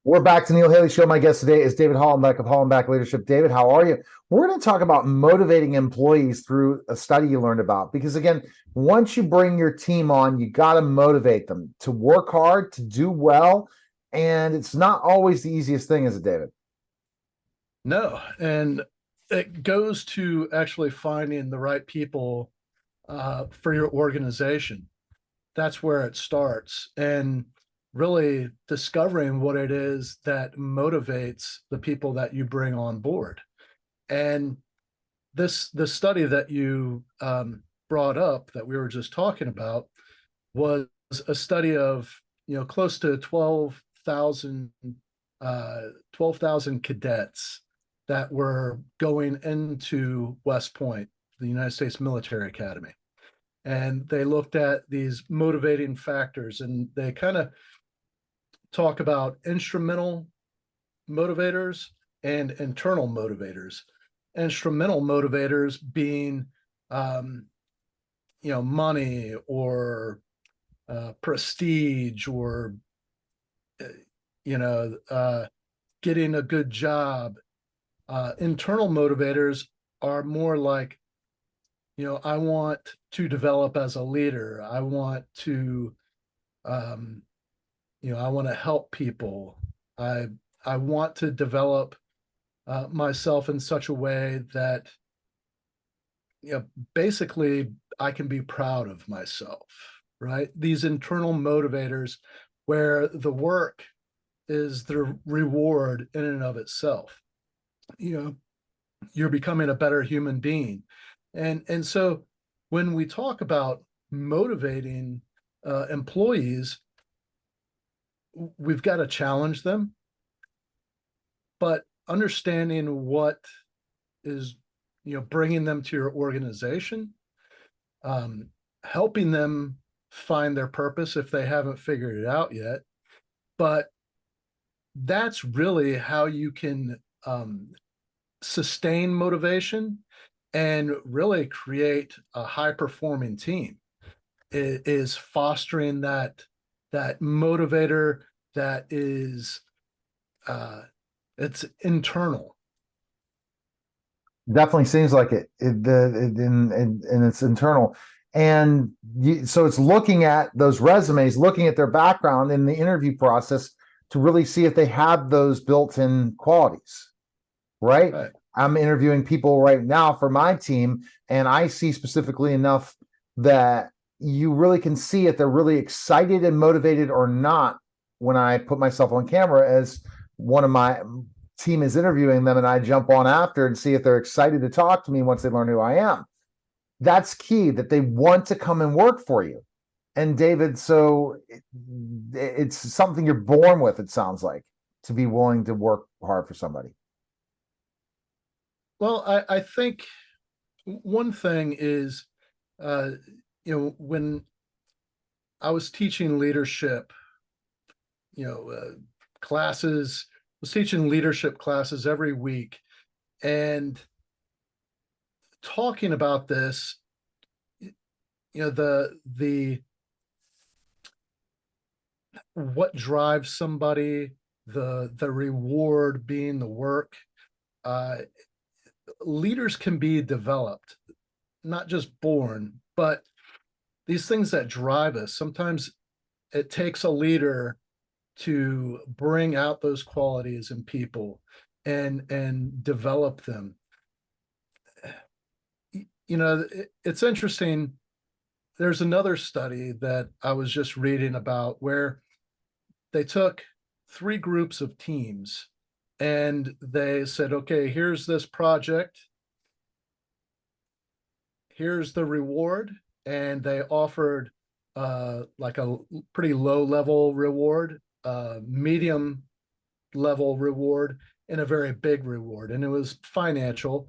We're back to Neil Haley Show. My guest today is David Hollenbach of Hollenbach Leadership. David, how are you? We're going to talk about motivating employees through a study you learned about. Because again, once you bring your team on, you got to motivate them to work hard, to do well. And it's not always the easiest thing, is it, David? No, and it goes to actually finding the right people for your organization. That's where it starts, and really discovering what it is that motivates the people that you bring on board. And the study that you brought up that we were just talking about was a study of close to 12,000 cadets that were going into West Point, the United States Military Academy. And they looked at these motivating factors, and they kind of talk about instrumental motivators and internal motivators. Instrumental motivators being, money or prestige or, getting a good job. Internal motivators are more like, I want to develop as a leader. I want to, I want to help people. I want to develop myself in such a way that, basically I can be proud of myself, right? These internal motivators where the work is the reward in and of itself. You're becoming a better human being. And so when we talk about motivating employees, we've got to challenge them, but understanding what is, bringing them to your organization, helping them find their purpose if they haven't figured it out yet. But that's really how you can sustain motivation and really create a high-performing team. It is fostering that motivator that is it's internal. Definitely seems like and it's internal. And so it's looking at those resumes, looking at their background in the interview process to really see if they have those built-in qualities, right? Right. I'm interviewing people right now for my team, and I see specifically enough that you really can see if they're really excited and motivated or not when I put myself on camera as one of my team is interviewing them, and I jump on after and see if they're excited to talk to me once they learn who I am. That's key, that they want to come and work for you. And David, so it's something you're born with, it sounds like, to be willing to work hard for somebody. Well, I think one thing is, when I was teaching leadership, classes, I was teaching leadership classes every week, and talking about this, the what drives somebody, the reward being the work. Leaders can be developed, not just born, but these things that drive us. Sometimes it takes a leader to bring out those qualities in people and develop them. It's interesting. There's another study that I was just reading about where they took 3 groups of teams and they said, okay, here's this project, here's the reward. And they offered like a pretty low level reward, medium level reward, and a very big reward. And it was financial.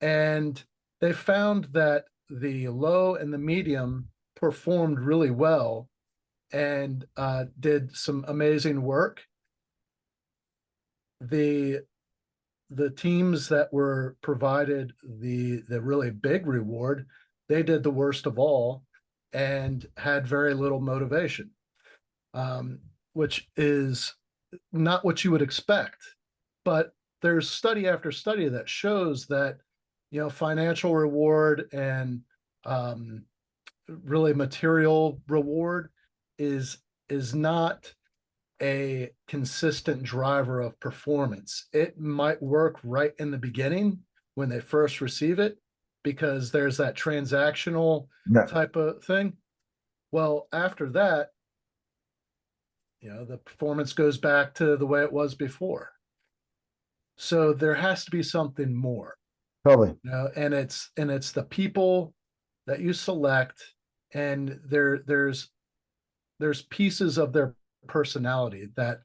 And they found that the low and the medium performed really well and did some amazing work. The teams that were provided the really big reward, they did the worst of all and had very little motivation, which is not what you would expect. But there's study after study that shows that, financial reward and really material reward is not a consistent driver of performance. It might work right in the beginning when they first receive it, because there's that transactional type of thing. Well, after that, the performance goes back to the way it was before. So there has to be something more. Totally. And it's the people that you select, and there's pieces of their personality that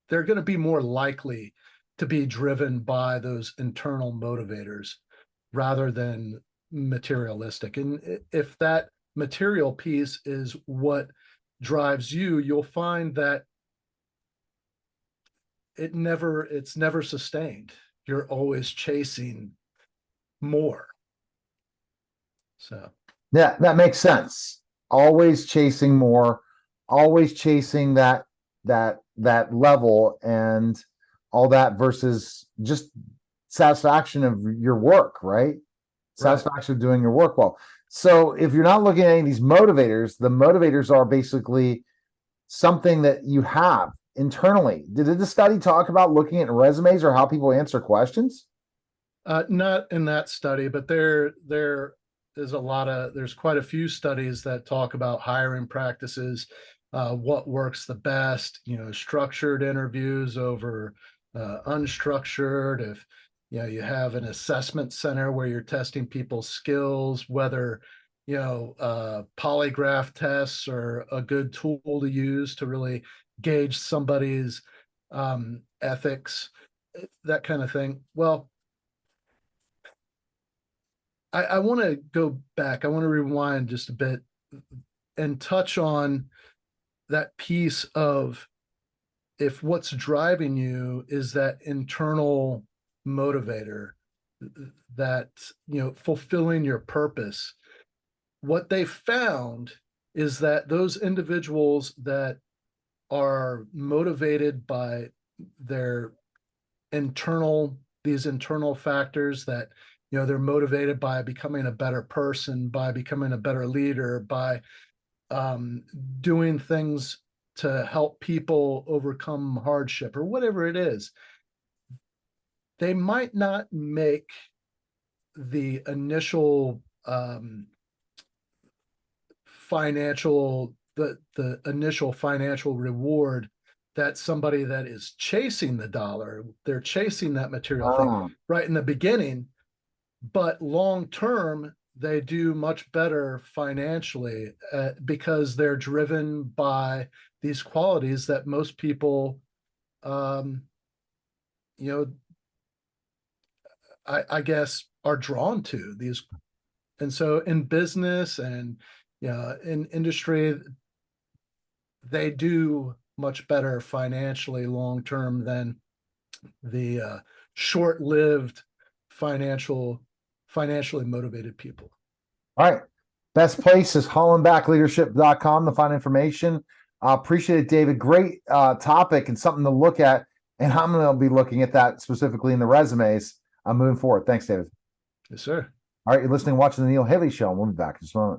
they're going to be more likely to be driven by those internal motivators rather than materialistic. And if that material piece is what drives you, you'll find that it's never sustained. You're always chasing more. So yeah, that makes sense. Always chasing more, always chasing that level and all that, versus just satisfaction of your work, right? Satisfaction of doing your work well. So if you're not looking at any of these motivators, the motivators are basically something that you have internally. Did the study talk about looking at resumes or how people answer questions? Not in that study, but there is there's quite a few studies that talk about hiring practices, what works the best, structured interviews over unstructured. If you have an assessment center where you're testing people's skills, whether polygraph tests are a good tool to use to really gauge somebody's ethics, that kind of thing. Well, I want to go back. I want to rewind just a bit and touch on that piece of, if what's driving you is that internal motivator, that, fulfilling your purpose. What they found is that those individuals that are motivated by these internal factors, that they're motivated by becoming a better person, by becoming a better leader, by doing things to help people overcome hardship or whatever it is. They might not make the initial the initial financial reward that somebody that is chasing the dollar, they're chasing that material thing right in the beginning. But long term, they do much better financially because they're driven by these qualities that most people, I guess, are drawn to these. And so in business and in industry, they do much better financially long term than the short-lived financially motivated people. All right. Best place is hollenbachleadership.com to find information. Appreciate it, David. Great topic and something to look at. And I'm going to be looking at that specifically in the resumes moving forward. Thanks, David. Yes, sir. All right. You're listening and watching the Neil Haley Show. We'll be back in just a moment.